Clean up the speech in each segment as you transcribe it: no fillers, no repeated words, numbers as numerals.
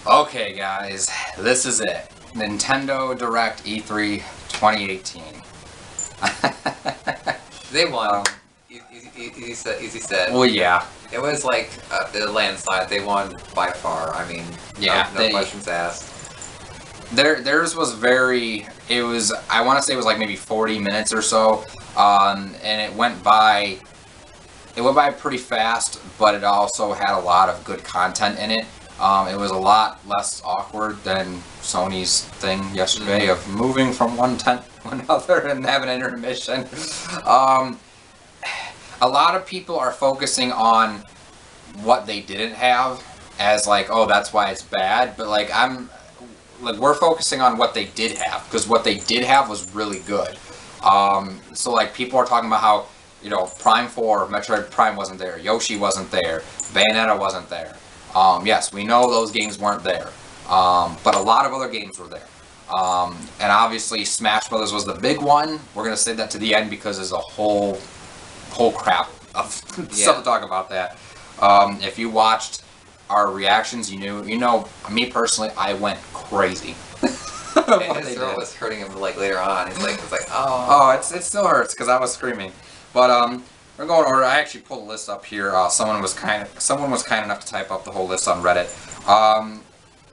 Okay, guys, this is it. Nintendo Direct E3 2018. They won. Easy said. Well, yeah. It was like a landslide. They won by far. I mean, Yeah, no questions asked. Theirs was very. It was. I want to say it was like maybe 40 minutes or so, and it went by. It went by pretty fast, but it also had a lot of good content in it. It was a lot less awkward than Sony's thing yesterday of moving from one tent to another and having an intermission. A lot of people are focusing on what they didn't have as like, oh, that's why it's bad. But like, we're focusing on what they did have, because what they did have was really good. So like, people are talking about how, you know, Prime 4, Metroid Prime wasn't there, Yoshi wasn't there, Bayonetta wasn't there. Yes, we know those games weren't there, but a lot of other games were there. And obviously Smash Brothers was the big one. We're going to save that to the end because there's a whole crap of stuff to talk about that. If you watched our reactions, you know, me personally, I went crazy. And his throat was hurting him like later on. It's like, oh. Oh, it still hurts because I was screaming. But we're going to order. I actually pulled a list up here. Someone was kind enough to type up the whole list on Reddit.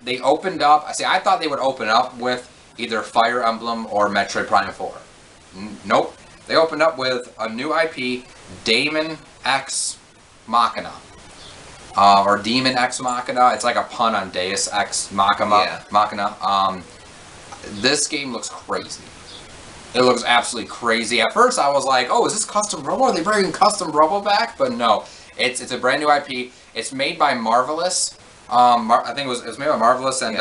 They opened up. I thought they would open up with either Fire Emblem or Metroid Prime 4. Nope. They opened up with a new IP, Daemon X Machina. Or Demon X Machina. It's like a pun on Deus Ex Machina. This game looks crazy. It looks absolutely crazy. At first I was like, oh, is this Custom Robo? Are they bringing Custom Robo back? But no. It's a brand new IP. It's made by Marvelous. I think it was made by Marvelous, and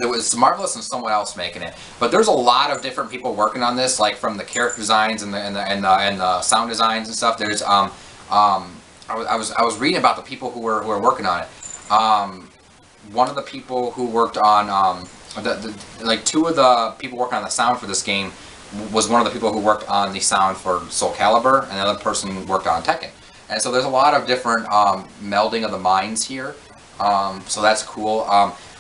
it was Marvelous and someone else making it. But there's a lot of different people working on this, like from the character designs and the sound designs and stuff. There's I was reading about the people who were working on it. One of the people who worked on like two of the people working on the sound for this game was one of the people who worked on the sound for Soul Calibur, and the other person worked on Tekken. And so there's a lot of different melding of the minds here. So that's cool.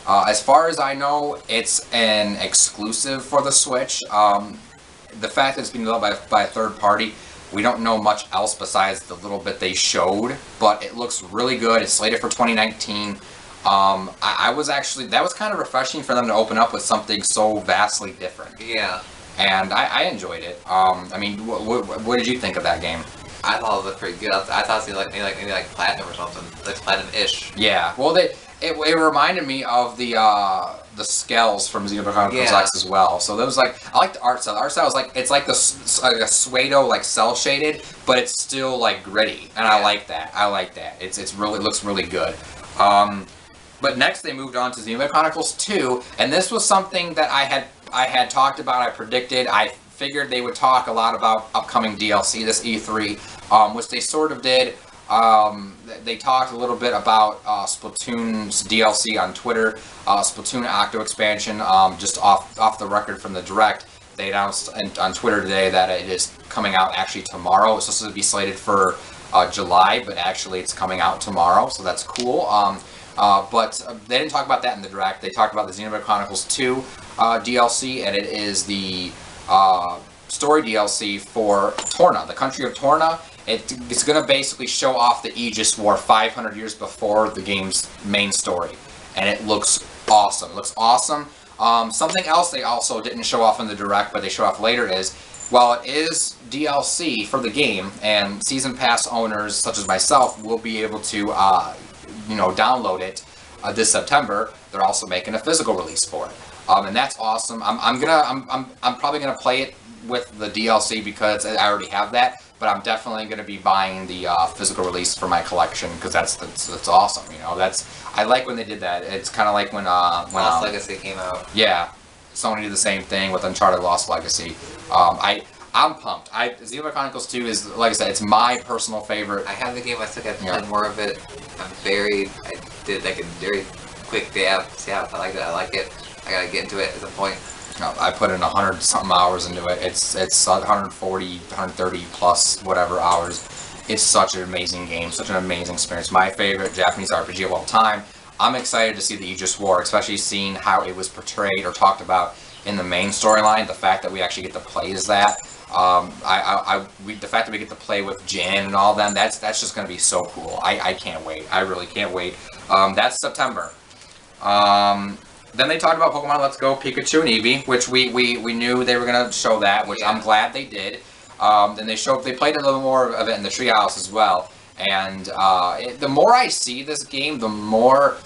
As far as I know, it's an exclusive for the Switch. The fact that it's being developed by a third party, we don't know much else besides the little bit they showed, but it looks really good. It's slated for 2019. I was actually, that was kind of refreshing for them to open up with something so vastly different. Yeah. And I enjoyed it. I mean, what did you think of that game? I thought it looked pretty good. I thought it was maybe like Platinum or something, like Platinum-ish. Yeah. Well, it reminded me of the Skells from Xenoblade Chronicles X as well. So there was like, I like the art style. The art style is like, it's like a pseudo like cell shaded, but it's still like gritty, and I like that. I like that. It looks really good. But next they moved on to Xenoblade Chronicles 2, and this was something that I had talked about. I predicted. I figured they would talk a lot about upcoming DLC this E3, which they sort of did. They talked a little bit about Splatoon's DLC on Twitter, Splatoon Octo expansion. Just off the record from the Direct, they announced on Twitter today that it is coming out actually tomorrow. It's supposed to be slated for July, but actually it's coming out tomorrow, so that's cool. But they didn't talk about that in the Direct. They talked about the Xenoblade Chronicles 2 DLC, and it is the story DLC for Torna, the country of Torna. It's going to basically show off the Aegis War 500 years before the game's main story, and it looks awesome. It looks awesome. Something else they also didn't show off in the Direct, but they show off later is, while it is DLC for the game, and Season Pass owners such as myself will be able to download it this September, they're also making a physical release for it, and that's awesome. I'm probably gonna play it with the DLC because I already have that, but I'm definitely gonna be buying the physical release for my collection because that's awesome. You know, I like when they did that. It's kind of like when Lost Legacy came out. Yeah, Sony did the same thing with Uncharted Lost Legacy. I'm pumped. Xenoblade Chronicles 2 is, like I said, it's my personal favorite. I have the game. I still got to play more of it. I did like a very quick dab. See how I like it. I like it. I gotta get into it at some point. No, I put in 100-something hours into it. It's 140, 130 plus whatever hours. It's such an amazing game, such an amazing experience. My favorite Japanese RPG of all time. I'm excited to see the Aegis War, especially seeing how it was portrayed or talked about in the main storyline. The fact that we actually get to play as that. The fact that we get to play with Jin and all them, that's just going to be so cool. I can't wait. I really can't wait. That's September. Then they talked about Pokemon Let's Go Pikachu and Eevee, which we knew they were going to show that, which I'm glad they did. Then they played a little more of it in the Treehouse as well. And the more I see this game, the more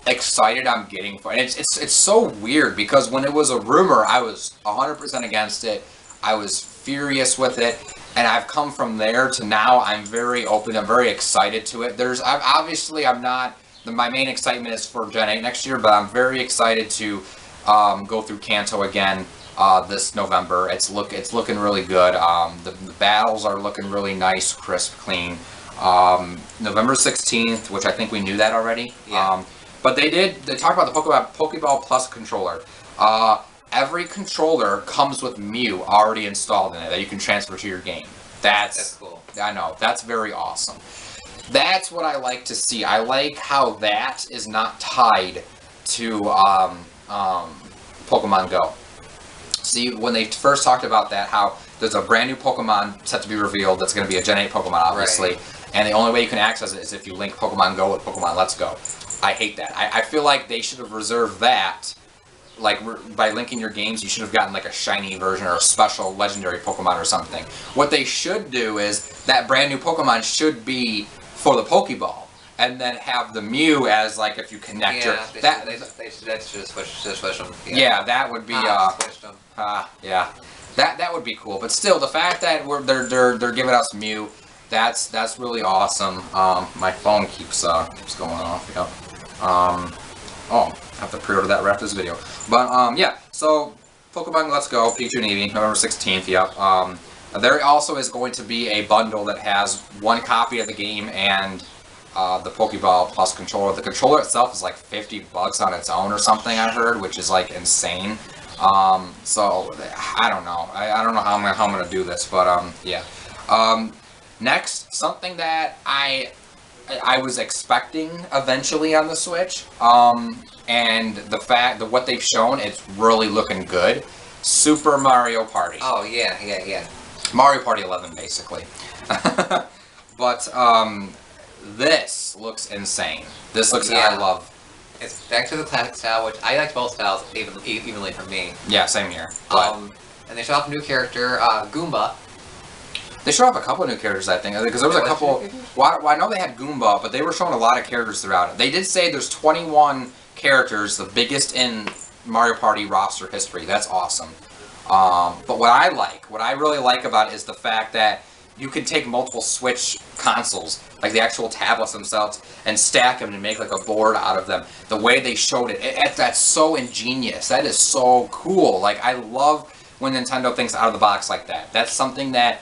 excited I'm getting for it. It's so weird because when it was a rumor, I was 100% against it. I was furious with it, and I've come from there to now. I'm very open. I'm very excited to it. I'm not. My main excitement is for Gen 8 next year, but I'm very excited to go through Kanto again this November. It's looking really good. The battles are looking really nice, crisp, clean. November 16th, which I think we knew that already. Yeah. But they talked about the Pokeball Plus controller. Every controller comes with Mew already installed in it that you can transfer to your game. That's cool. I know. That's very awesome. That's what I like to see. I like how that is not tied to Pokemon Go. See, when they first talked about that, how there's a brand new Pokemon set to be revealed that's going to be a Gen 8 Pokemon, obviously, and the only way you can access it is if you link Pokemon Go with Pokemon Let's Go. I hate that. I feel like they should have reserved that. Like, by linking your games, you should have gotten like a shiny version or a special legendary Pokemon or something. What they should do is that brand new Pokemon should be for the Pokeball, and then have the Mew as like if you connect your they should switch them. Yeah, that would be yeah, that would be cool. But still, the fact that they're giving us Mew, that's really awesome. My phone keeps going off. Yep. Oh, I have to pre-order that right after this video. But yeah, so Pokemon Let's Go Pikachu and Eevee, November 16th. Yep. There also is going to be a bundle that has one copy of the game and the Pokeball Plus controller. The controller itself is like $50 on its own or something, I heard, which is like insane. So I don't know. I don't know how I'm gonna do this, but yeah. Next, something that I was expecting eventually on the Switch, and the fact that what they've shown, it's really looking good. Super Mario Party. Oh yeah. Mario Party 11, basically. But this looks insane. This looks, I love. It's back to the classic style, which I like both styles evenly for me. Yeah, same here. And they show off a new character, Goomba. They show off a couple of new characters, I think, because there was a couple. Well, I know they had Goomba, but they were showing a lot of characters throughout it. They did say there's 21 characters, the biggest in Mario Party roster history. That's awesome. But what I really like about it is the fact that you can take multiple Switch consoles, like the actual tablets themselves, and stack them to make like a board out of them. The way they showed it, that's so ingenious. That is so cool. Like, I love when Nintendo thinks out of the box like that. That's something that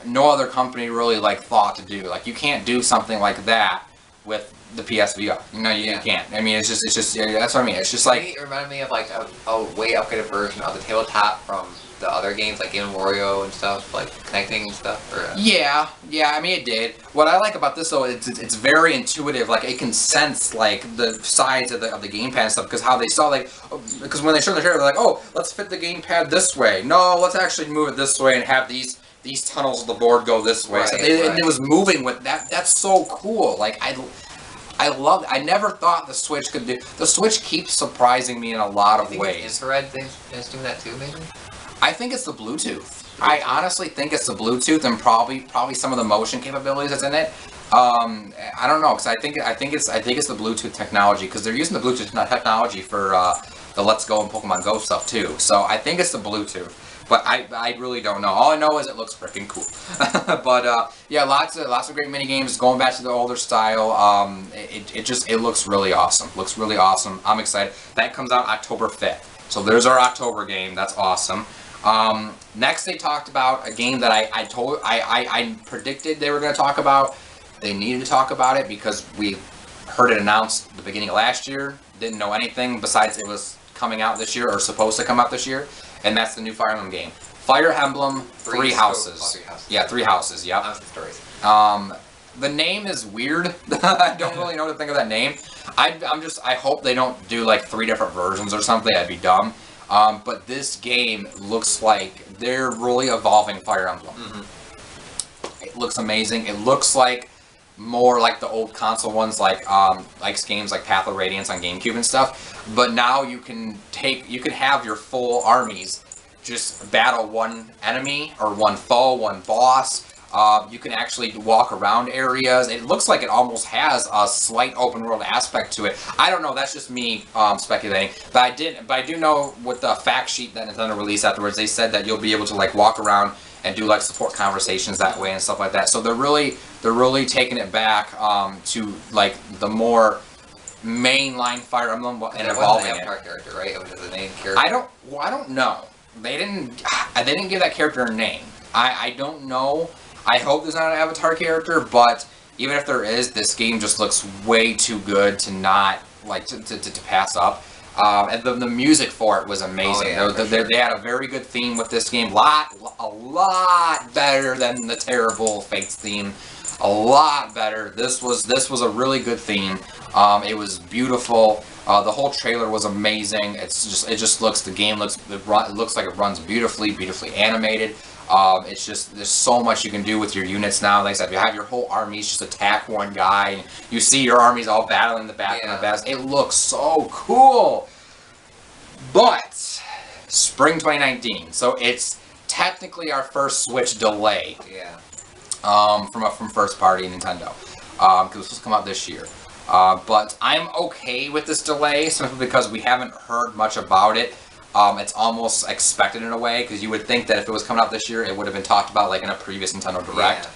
no other company really like thought to do. Like, you can't do something like that with the PSVR. You know, you can't. I mean, it's just that's what I mean. It's just like, it reminded me of like a way upgraded version of the tabletop from the other games, like Game & Wario and stuff, like connecting and stuff. Or, yeah. I mean, it did. What I like about this though, it's very intuitive. Like, it can sense like the sides of the gamepad and stuff, because how they saw because when they showed the trailer, they're like, oh, let's fit the gamepad this way. No, let's actually move it this way and have these tunnels of the board go this way. So it was moving with that. That's so cool. Like, I love it. I never thought the Switch could do. The Switch keeps surprising me in a lot of ways. Infrared thing is doing that too, maybe. I think it's the Bluetooth. I honestly think it's the Bluetooth and probably some of the motion capabilities that's in it. I don't know, because I think it's the Bluetooth technology, because they're using the Bluetooth technology for the Let's Go and Pokemon Go stuff too. So I think it's the Bluetooth. But I really don't know. All I know is it looks freaking cool. But yeah, lots of great mini games. Going back to the older style, it looks really awesome. Looks really awesome. I'm excited. That comes out October 5th. So there's our October game. That's awesome. Next, they talked about a game that I predicted they were going to talk about. They needed to talk about it because we heard it announced at the beginning of last year. Didn't know anything besides it was coming out this year or supposed to come out this year. And that's the new Fire Emblem game. Fire Emblem Three Houses. Yeah, Three Houses. Yep. the name is weird. I don't really know what to think of that name. I hope they don't do like 3 different versions or something. That'd be dumb. But this game looks like they're really evolving Fire Emblem. It looks amazing. It looks like more like the old console ones, like games like Path of Radiance on GameCube and stuff. But now you can have your full armies just battle one enemy or one foe, one boss. You can actually walk around areas. It looks like it almost has a slight open world aspect to it. I don't know. That's just me speculating. But I do know with the fact sheet that Nintendo released afterwards, they said that you'll be able to like walk around and do like support conversations that way and stuff like that. So they're really taking it back to like the more mainline Fire Emblem and evolving it. Avatar character, right? It was the main character. I don't know. They didn't give that character a name. I don't know. I hope there's not an Avatar character, but even if there is, this game just looks way too good to not like to pass up. And the music for it was amazing. Oh, yeah, they had a very good theme with this game. A lot better than the terrible Fates theme. A lot better. This was a really good theme. It was beautiful. The whole trailer was amazing. It just looks. The game looks. It looks like it runs beautifully animated. It's just, there's so much you can do with your units now. Like I said, you have your whole armies just attack one guy, and you see your armies all battling the back of the best. It looks so cool. But spring 2019, so it's technically our first Switch delay. Yeah. From first party Nintendo, because it's supposed to come out this year. But I'm okay with this delay simply because we haven't heard much about it. It's almost expected in a way, because you would think that if it was coming out this year, it would have been talked about like in a previous Nintendo Direct.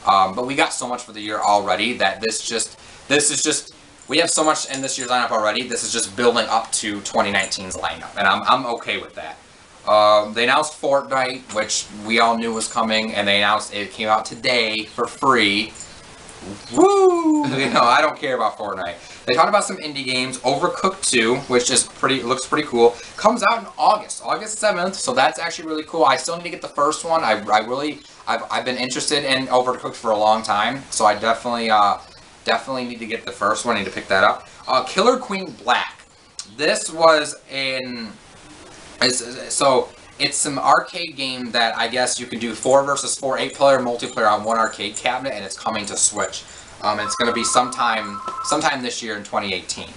Yeah. But we got so much for the year already that this is just we have so much in this year's lineup already. This is just building up to 2019's lineup, and I'm okay with that. They announced Fortnite, which we all knew was coming, and they announced it came out today for free. Woo! You know, I don't care about Fortnite. They talked about some indie games. Overcooked 2, which is looks pretty cool. Comes out in August 7th, so that's actually really cool. I still need to get the first one. I've been interested in Overcooked for a long time, so I definitely need to get the first one. I need to pick that up. Killer Queen Black. This was it's some arcade game that I guess you can do 4 versus 4 8-player multiplayer on one arcade cabinet, and it's coming to Switch. It's going to be sometime this year in 2018.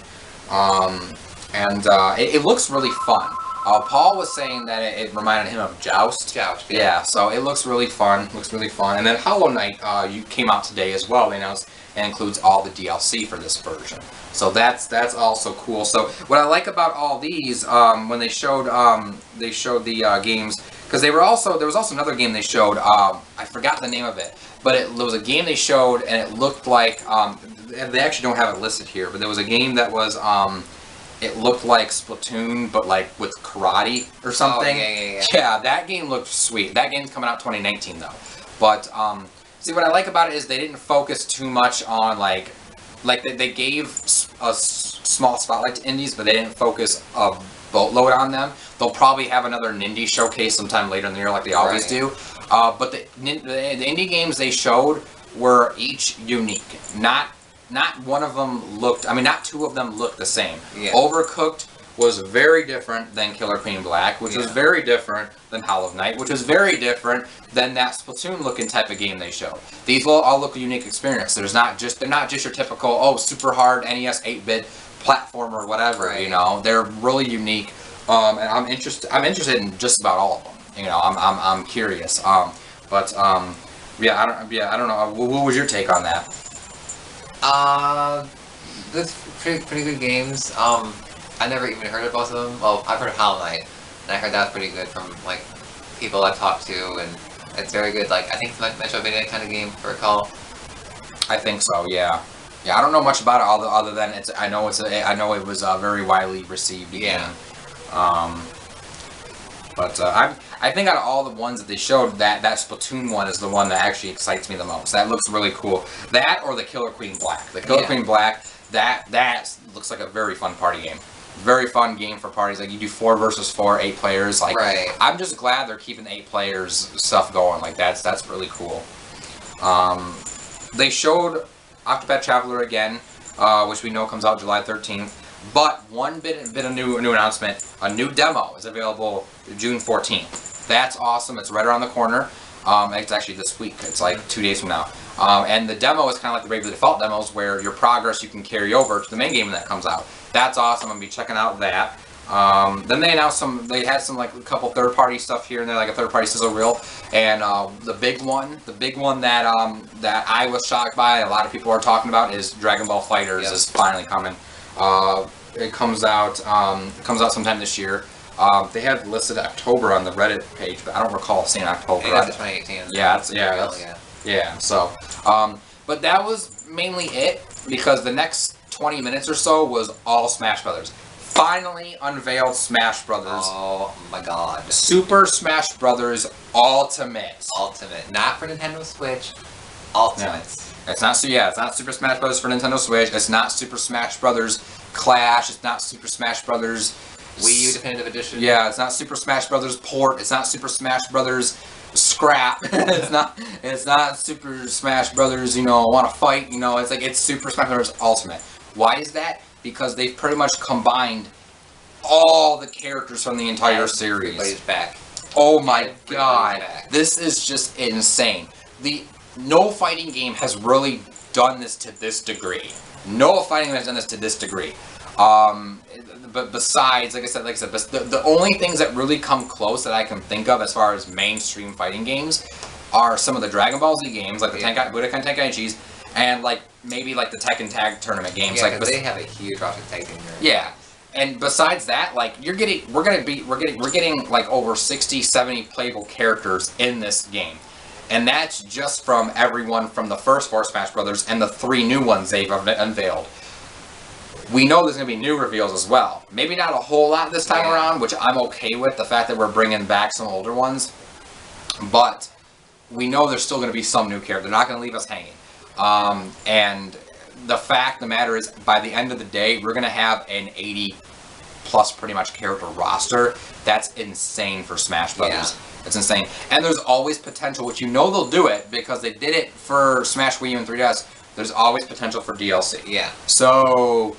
It looks really fun. Paul was saying that it reminded him of Joust. Joust, yeah. Yeah, so it looks really fun. And then Hollow Knight came out today as well. They announced it includes all the DLC for this version. So that's also cool. So what I like about all these, when they showed the games, because there was also another game they showed. I forgot the name of it, but there was a game they showed, and it looked like they actually don't have it listed here, but there was a game that was it looked like Splatoon, but like with karate or something. Oh, yeah. Yeah, that game looked sweet. That game's coming out 2019 though. But see, what I like about it is they didn't focus too much on like they gave a small spotlight to indies, but they didn't focus a boatload on them. They'll probably have another indie showcase sometime later in the year, like they always do. But the indie games they showed were each unique. Not one of them looked. I mean, not 2 of them looked the same. Yeah. Overcooked was very different than Killer Queen Black, which was very different than Hollow Knight, which was very different than that Splatoon-looking type of game they showed. These will all look a unique experience. They're not just your typical super hard NES 8-bit platformer or whatever. You know, they're really unique, and I'm interested in just about all of them. You know, I'm curious. I don't know. What was your take on that? This pretty good games. I never even heard of both of them. Well, I've heard of Hollow Knight, and I heard that was pretty good from like people I've talked to, and it's very good. Like I think it's like Metroidvania kind of game for a call. I think so. Yeah. I don't know much about it other than I know it was a very widely received game. I think out of all the ones that they showed, that Splatoon one is the one that actually excites me the most. That looks really cool. That or the Killer Queen Black. The Killer Queen Black, that looks like a very fun party game. Very fun game for parties. Like you do 4 versus 4, 8 players. Like I'm just glad they're keeping the 8 players stuff going. Like that's really cool. They showed Octopath Traveler again, which we know comes out July 13th. But one bit of new announcement: a new demo is available June 14th. That's awesome. It's right around the corner. It's actually this week. It's like 2 days from now. And the demo is kind of like the Bravely Default demos, where your progress you can carry over to the main game when that comes out. That's awesome. I'm gonna be checking out that. Then they announced they had some like a couple third-party stuff here and there, like a third-party sizzle reel, and the big one that that I was shocked by, a lot of people are talking about, is Dragon Ball FighterZ is finally coming. It comes out sometime this year. They have listed October on the Reddit page, but I don't recall seeing October. Yeah, 2018. Yeah. So, but that was mainly it, because the next 20 minutes or so was all Smash Brothers. Finally unveiled Smash Brothers. Oh my God. Super Smash Brothers Ultimate. Ultimate, not for Nintendo Switch. Ultimate. Yeah. It's not Super Smash Brothers for Nintendo Switch. It's not Super Smash Brothers Clash. It's not Super Smash Brothers Wii U Definitive Edition. Yeah, it's not Super Smash Brothers Port. It's not Super Smash Brothers Scrap. It's not Super Smash Brothers, want to fight. It's Super Smash Brothers Ultimate. Why is that? Because they've pretty much combined all the characters from the entire series. Everybody's back. Oh my God. This is just insane. No fighting game has really done this to this degree. No fighting game has done this to this degree. But besides, like I said, the only things that really come close that I can think of as far as mainstream fighting games are some of the Dragon Ball Z games, like the Budokan Tenkaichis, and maybe the Tekken Tag Tournament games. Yeah, because they have a huge roster tag team. Yeah, and besides that, we're getting like over 60, 70 playable characters in this game. And that's just from everyone from the first 4 Smash Brothers and the 3 new ones they've unveiled. We know there's going to be new reveals as well. Maybe not a whole lot this time around, which I'm okay with, the fact that we're bringing back some older ones. But we know there's still going to be some new characters. They're not going to leave us hanging. And the fact of the matter is, by the end of the day, we're going to have an 80-plus pretty much character roster. That's insane for Smash Brothers. Yeah. It's insane. And there's always potential, which they'll do it, because they did it for Smash Wii U and 3DS. There's always potential for DLC. Yeah. So,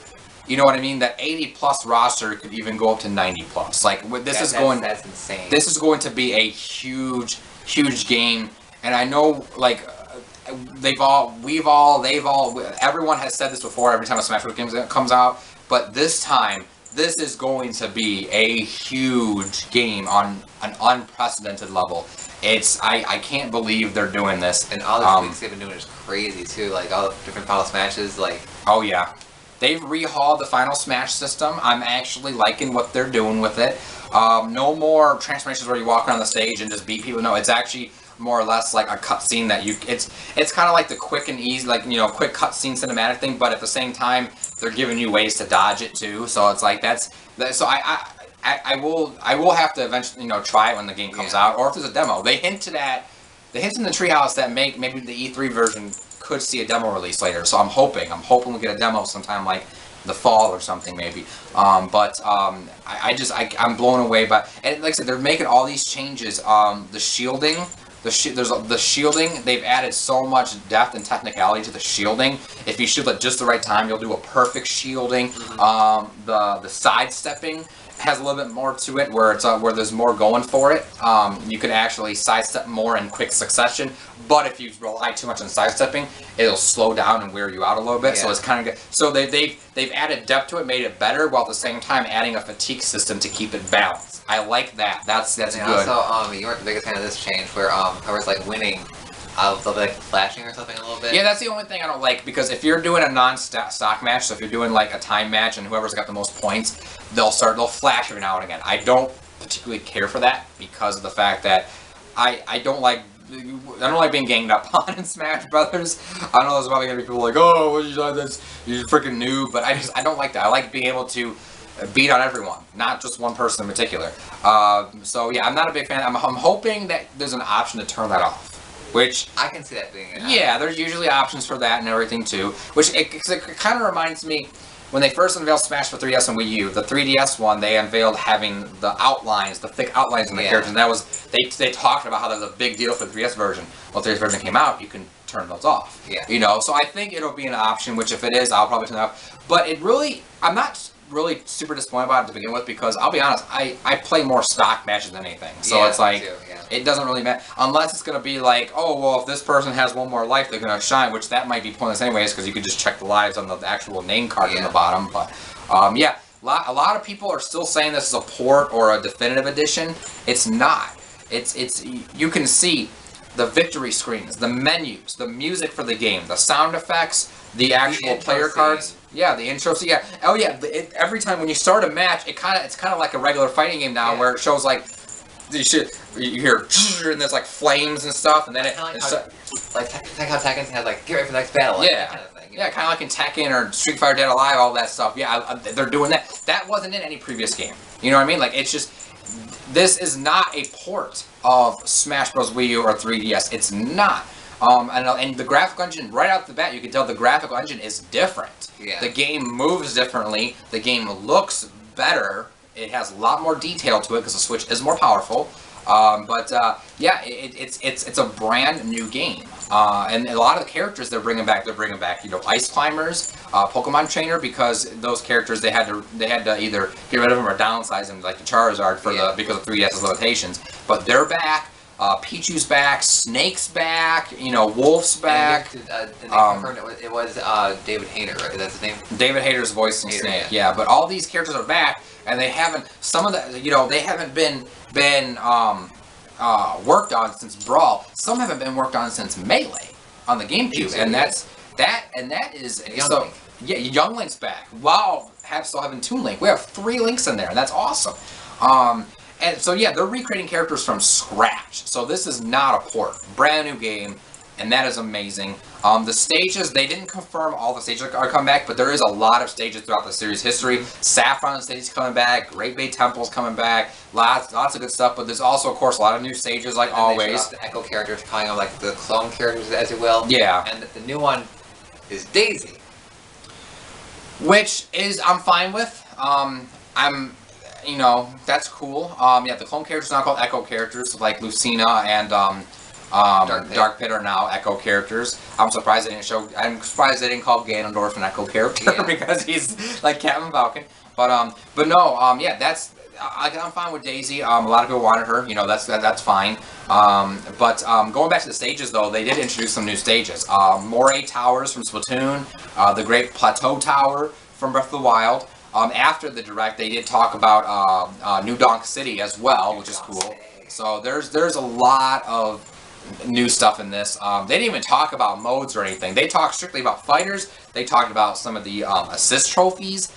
you know what I mean? That 80-plus roster could even go up to 90-plus. That's insane. This is going to be a huge, huge game. And I know, everyone has said this before every time a Smash Bros. Game comes out, but this time, this is going to be a huge game on an unprecedented level. I can't believe they're doing this. And all the tweaks they've been doing is crazy too, all the different Final Smashes, Oh yeah. They've rehauled the Final Smash system. I'm actually liking what they're doing with it. No more transformations where you walk around the stage and just beat people. No, it's actually more or less like a cutscene that it's kind of like the quick and easy, quick cutscene cinematic thing, but at the same time, they're giving you ways to dodge it too. So it's so I will have to eventually, try it when the game comes out, or if there's a demo. They hinted in the Treehouse that maybe the E3 version could see a demo release later. So I'm hoping we'll get a demo sometime the fall or something maybe. I'm blown away by, and like I said, they're making all these changes. The shielding. The shielding, they've added so much depth and technicality to the shielding. If you shield at just the right time, you'll do a perfect shielding. The sidestepping has a little bit more to it, where there's more going for it. You can actually sidestep more in quick succession, but if you rely too much on sidestepping, it'll slow down and wear you out a little bit. Yeah. So it's kind of good. So they've added depth to it, made it better, while at the same time adding a fatigue system to keep it balanced. I like that. That's good. Also, you weren't the biggest fan of this change, where whoever's winning, they'll be flashing or something a little bit. Yeah, that's the only thing I don't like, because if you're doing a non-stock match, so if you're doing a time match and whoever's got the most points, they'll flash every now and again. I don't particularly care for that, because of the fact that I don't like being ganged up on in Smash Brothers. I know there's probably gonna be people oh, what you this? You're freaking noob, but I don't like that. I like being able to beat on everyone, not just one person in particular. So yeah, I'm not a big fan. I'm hoping that there's an option to turn that off. Which I can see that being an option. Yeah, there's usually options for that and everything too. Which it kind of reminds me, when they first unveiled Smash for 3DS and Wii U, the 3DS one, they unveiled having the outlines, the thick outlines in the characters, and that was, they talked about how that was a big deal for the 3DS version. Well, the 3DS version came out, you can turn those off. Yeah. You know, so I think it'll be an option, which if it is, I'll probably turn it off. But it really, I'm not really super disappointed about it to begin with, because I'll be honest, I play more stock matches than anything. So it's like, it doesn't really matter. Unless it's going to be like, oh, well, if this person has one more life, they're going to shine, which that might be pointless anyways, because you could just check the lives on the actual name card in the bottom. But, yeah, a lot of people are still saying this is a port or a definitive edition. It's not. It's you can see the victory screens, the menus, the music for the game, the sound effects, the actual player cards. Yeah, the intro. So yeah, oh yeah. Every time when you start a match, it's kind of like a regular fighting game now, where it shows like you hear and there's like flames and stuff, and then like how Tekken had like get ready for the next battle. Like, yeah, kind of thing, yeah, kind of like in Tekken or Street Fighter Dead Alive, all that stuff. Yeah, they're doing that. That wasn't in any previous game. You know what I mean? Like it's just. This is not a port of Smash Bros. Wii U or 3DS. It's not. And the graphical engine, right out the bat, you can tell the graphical engine is different. Yeah. The game moves differently. The game looks better. It has a lot more detail to it because the Switch is more powerful. Yeah, it's a brand new game. And a lot of the characters they're bringing back, you know, Ice Climbers, Pokemon Trainer, because those characters they had to either get rid of them or downsize them, like the Charizard because of 3DS's limitations. But they're back. Pichu's back, Snake's back, you know, Wolf's back. And they confirmed it was David Hayter, right? That's his name? David Hayter's voicing Snake, yeah. But all these characters are back, and they haven't. Some of the, you know, they haven't been worked on since Brawl. Some haven't been worked on since Melee on the GameCube, and that is Young so. Link. Yeah, Young Link's back. Wow, still having Toon Link. We have 3 Links in there, and that's awesome. And so yeah, they're recreating characters from scratch. So this is not a port. Brand new game, and that is amazing. The stages, they didn't confirm all the stages are coming back, but there is a lot of stages throughout the series history. Saffron stage is coming back, Great Bay Temple's coming back, lots of good stuff, but there's also, of course, a lot of new stages, like and always. The Echo characters calling them like the clone characters, as you will. Yeah. And the new one is Daisy. Which is, I'm fine with. You know, that's cool. Yeah, the clone characters are now called Echo characters, like Lucina and Dark Pit are now Echo characters. I'm surprised they didn't call Ganondorf an Echo character because he's like Captain Falcon. But no, yeah, I'm fine with Daisy. A lot of people wanted her. You know, that's fine. But going back to the stages though, they did introduce some new stages. Moray Towers from Splatoon, the Great Plateau Tower from Breath of the Wild. After the Direct, they did talk about New Donk City as well, which is cool. So there's a lot of new stuff in this. They didn't even talk about modes or anything. They talked strictly about fighters. They talked about some of the assist trophies,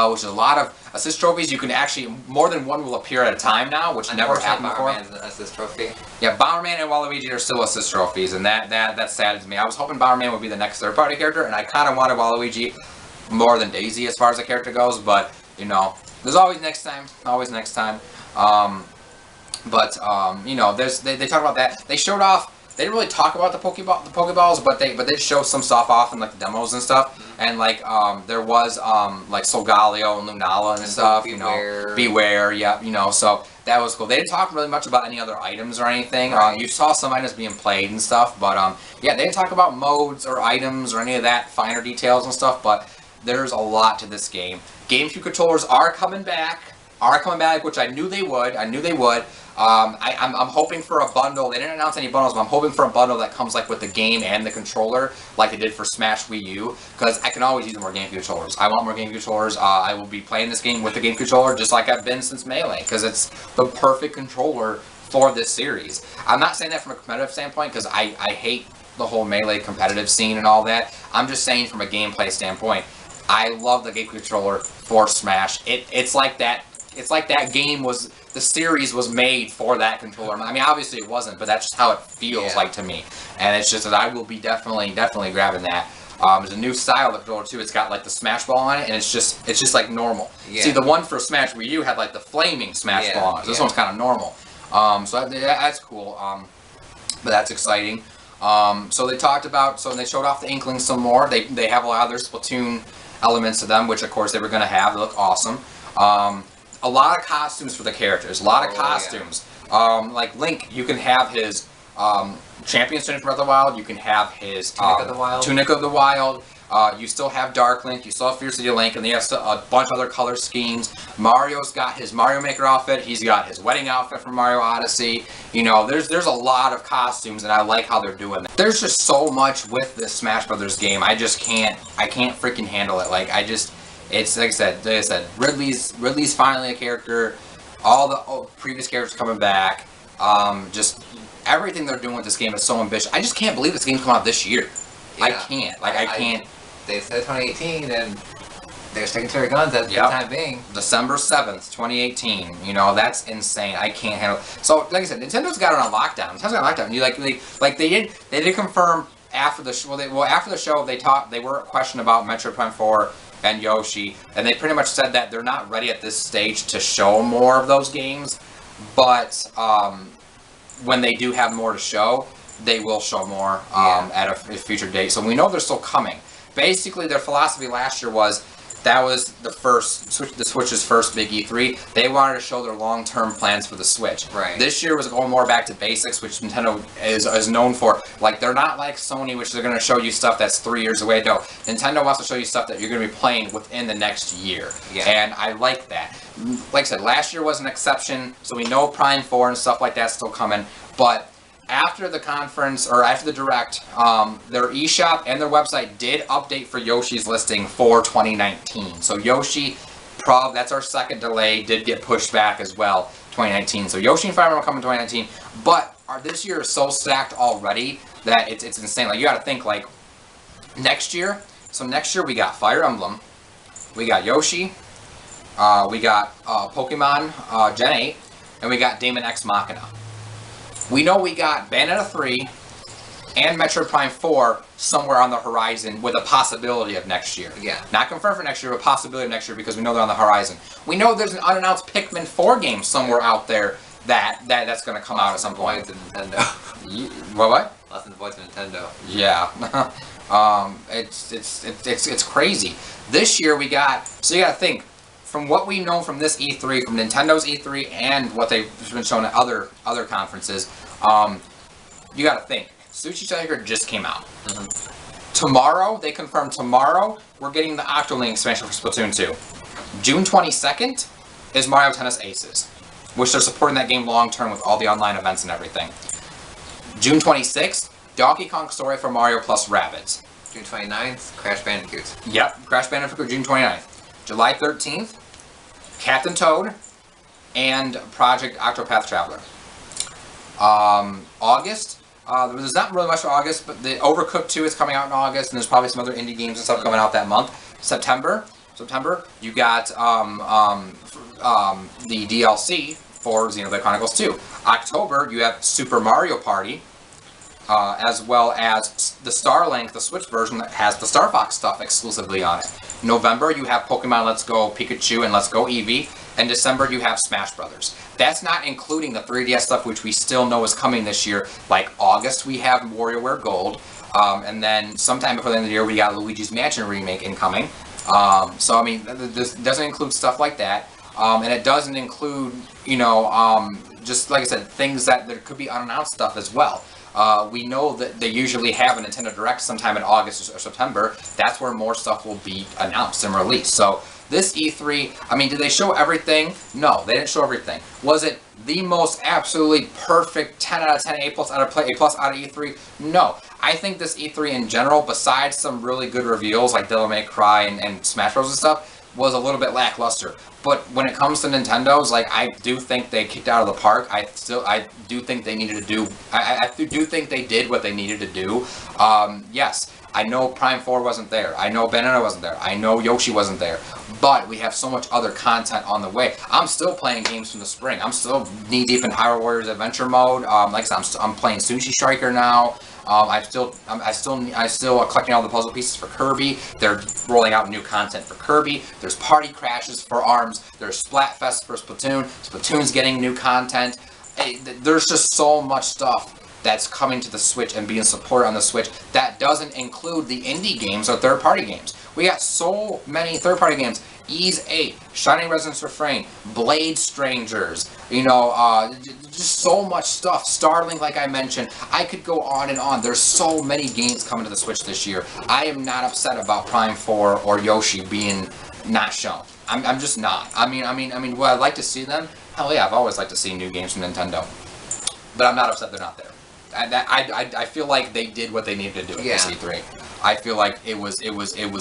which is a lot of assist trophies. You can actually, more than one will appear at a time now, which never happened before. Bomberman's an assist trophy. Yeah, Bomberman and Waluigi are still assist trophies, and that saddens me. I was hoping Bomberman would be the next third-party character, and I kind of wanted Waluigi more than Daisy as far as the character goes, but you know, there's always next time. You know, they talk about that. They showed off. They didn't really talk about the Pokeballs, but they show some stuff off in like the demos and stuff. And like there was like Solgaleo and Lunala and stuff. Beware. You know, Beware. Yeah, you know. So that was cool. They didn't talk really much about any other items or anything. Right. You saw some items being played and stuff, but yeah, they didn't talk about modes or items or any of that finer details and stuff. But there's a lot to this game. GameCube controllers are coming back, which I knew they would. I'm hoping for a bundle. They didn't announce any bundles, but I'm hoping for a bundle that comes like with the game and the controller, like they did for Smash Wii U, because I can always use more GameCube controllers. I want more GameCube controllers. I will be playing this game with the GameCube controller, just like I've been since Melee, because it's the perfect controller for this series. I'm not saying that from a competitive standpoint, because I hate the whole Melee competitive scene and all that. I'm just saying from a gameplay standpoint, I love the GameCube controller for Smash. It's like that. It's like that game was, the series was made for that controller. I mean, obviously it wasn't, but that's just how it feels like to me. And it's just that I will be definitely grabbing that. There's a new style of the controller too. It's got like the Smash Ball on it, and it's just like normal. Yeah. See, the one for Smash Wii U had like the flaming Smash Ball on it. So this one's kind of normal. So that's cool. But that's exciting. So they talked about, so they showed off the Inklings some more. They have a lot of their Splatoon elements to them, which of course they were going to have. They look awesome. A lot of costumes for the characters. A lot of costumes. Yeah. Like Link, you can have his Champion Student from Breath of the Wild. You can have his Tunic of the Wild. Tunic of the Wild. You still have Dark Link, you still have Fierce City Link, and you have a bunch of other color schemes. Mario's got his Mario Maker outfit, he's got his wedding outfit from Mario Odyssey. You know, there's a lot of costumes, and I like how they're doing that. There's just so much with this Smash Brothers game. I can't freaking handle it. Like, it's like I said, Ridley's finally a character. All the previous characters coming back. Just everything they're doing with this game is so ambitious. I just can't believe this game's coming out this year. Yeah. I can't. Like, I can't. They said 2018, and they're sticking to their guns at the time being. December 7th, 2018. You know, that's insane. I can't handle it. So, like I said, Nintendo's got it on lockdown. Nintendo's got it on lockdown. They did confirm after the show. After the show, they were questioned about Metroid Prime 4 and Yoshi, and they pretty much said that they're not ready at this stage to show more of those games. But when they do have more to show, they will show more at a future date. So we know they're still coming. Basically, their philosophy last year was that was the Switch's first big E3. They wanted to show their long-term plans for the Switch. Right. This year was going more back to basics, which Nintendo is known for. Like, they're not like Sony, which they're going to show you stuff that's 3 years away. No, Nintendo wants to show you stuff that you're going to be playing within the next year. Yeah. And I like that. Like I said, last year was an exception, so we know Prime 4 and stuff like that's still coming. But after the conference, or after the Direct, their eShop and their website did update for Yoshi's listing for 2019. So Yoshi, that's our second delay, did get pushed back as well, 2019. So Yoshi and Fire Emblem will come in 2019. But this year is so stacked already that it's insane. Like, you got to think, like, next year. So next year we got Fire Emblem, we got Yoshi, we got Pokemon Gen 8, and we got Daemon X Machina. We know we got Bayonetta 3 and Metroid Prime 4 somewhere on the horizon with a possibility of next year. Yeah. Not confirmed for next year, but possibility of next year because we know they're on the horizon. We know there's an unannounced Pikmin 4 game somewhere out there that's going to come out at some point. Nintendo. What? Lost in the voice of Nintendo. Yeah. It's crazy. This year we got, so you got to think, from what we know from this E3, from Nintendo's E3 and what they've been shown at other conferences, you got to think. Sushi Striker just came out. Mm-hmm. Tomorrow, they confirmed tomorrow, we're getting the Octoling expansion for Splatoon 2. June 22nd is Mario Tennis Aces, which they're supporting that game long term with all the online events and everything. June 26th, Donkey Kong Story for Mario plus Rabbids. June 29th, Crash Bandicoot. Yep, Crash Bandicoot June 29th. July 13th, Captain Toad, and Project Octopath Traveler. August, there's not really much for August, but the Overcooked 2 is coming out in August, and there's probably some other indie games and stuff coming out that month. September, you got the DLC for Xenoblade Chronicles 2. October, you have Super Mario Party, as well as the Starlink, the Switch version that has the Star Fox stuff exclusively on it. November, you have Pokemon Let's Go Pikachu and Let's Go Eevee. And December, you have Smash Brothers. That's not including the 3DS stuff, which we still know is coming this year. Like August, we have WarioWare Gold. And then sometime before the end of the year, we got Luigi's Mansion Remake incoming. So, I mean, this doesn't include stuff like that. And it doesn't include, just like I said, things that there could be unannounced stuff as well. We know that they usually have a Nintendo Direct sometime in August or September. That's where more stuff will be announced and released. So this E3, I mean, did they show everything? No, they didn't show everything. Was it the most absolutely perfect 10 out of 10 A+ out of E3? No. I think this E3 in general, besides some really good reveals like Devil May Cry and Smash Bros and stuff, was a little bit lackluster. But when it comes to Nintendo's, like, I do think they kicked out of the park. I do think they needed to do, I do think they did what they needed to do. Yes, I know Prime 4 wasn't there. I know Bayonetta wasn't there. I know Yoshi wasn't there. But we have so much other content on the way. I'm still playing games from the spring. I'm still knee-deep in Hyrule Warriors Adventure mode. Like I said, I'm playing Sushi Striker now. I'm still collecting all the puzzle pieces for Kirby. They're rolling out new content for Kirby. There's Party Crashes for ARMS. There's Splatfest for Splatoon. Splatoon's getting new content. There's just so much stuff that's coming to the Switch and being supported on the Switch. That doesn't include the indie games or third-party games. We got so many third-party games. Ys 8, Shining Resonance Refrain, Blade Strangers, you know, just so much stuff. Starlink, like I mentioned, I could go on and on. There's so many games coming to the Switch this year. I am not upset about Prime 4 or Yoshi being not shown. I'm just not. I mean, would I like to see them? Hell yeah, I've always liked to see new games from Nintendo. But I'm not upset they're not there. I feel like they did what they needed to do at this E3. I feel like it was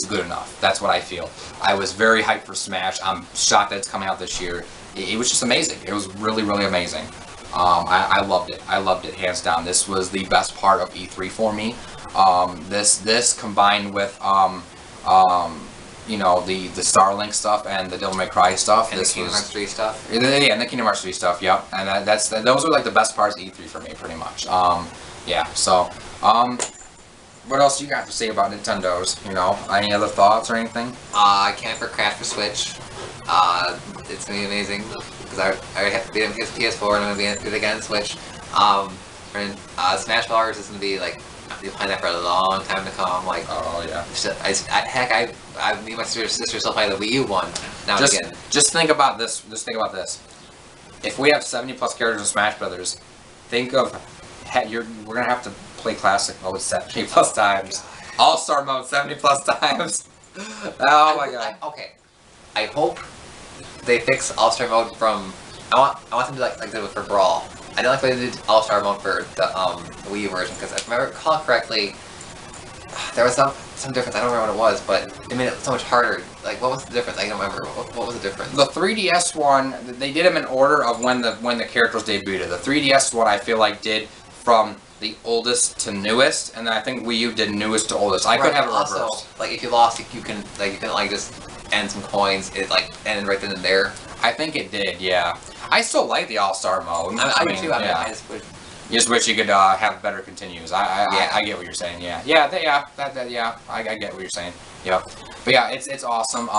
good enough. That's what I feel. I was very hyped for Smash. I'm shocked that it's coming out this year. It was just amazing. It was really, really amazing. I loved it. I loved it hands down. This was the best part of E3 for me. This combined with you know, the Starlink stuff and the Devil May Cry stuff. And the Kingdom Hearts 3 stuff. Yeah, and the Kingdom Hearts 3 stuff, yep. And those are like the best parts of E3 for me, pretty much. Yeah, so, what else do you got to say about Nintendo's, you know? Any other thoughts or anything? I can't for Crash for Switch. It's gonna be amazing, because I already have to beat him his PS4, and I'm gonna do it again on Switch. Smash Bros. Is gonna be like, I'll be playing that for a long time to come. Like, oh yeah. Heck, me and my sister still play the Wii U one now and again. Just think about this. Just think about this. If we have 70+ characters in Smash Brothers, think of we're gonna have to play Classic mode 70+ times, All-Star mode 70+ times. Oh my god. Okay, I hope they fix All-Star mode from. I want them to like do it for Brawl. I don't like the way they did All-Star mode for the Wii U version, because if I recall correctly, there was some difference. I don't remember what it was, but it made it so much harder. Like, what was the difference? I don't remember. What was the difference? The 3DS one, they did them in order of when the characters debuted. The 3DS one, I feel like, did from the oldest to newest, and then I think Wii U did newest to oldest. I could have it reversed. Also, like, if you lost, you can just end some coins. It like ended right then and there. I think it did, yeah. I still like the All-Star mode. I do too. Yeah. You just wish you could have better continues. I get what you're saying. Yeah, I get what you're saying. Yeah, but yeah, it's awesome.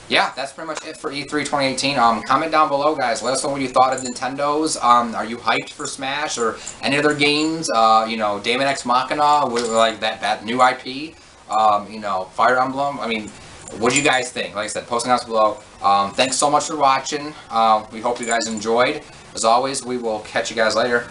Yeah, that's pretty much it for E3 2018. Comment down below, guys. Let us know what you thought of Nintendo's. Are you hyped for Smash or any other games? You know, Daemon X Machina, like that new IP. You know, Fire Emblem. I mean, what do you guys think? Like I said, post comments below. Thanks so much for watching. We hope you guys enjoyed. As always, we will catch you guys later.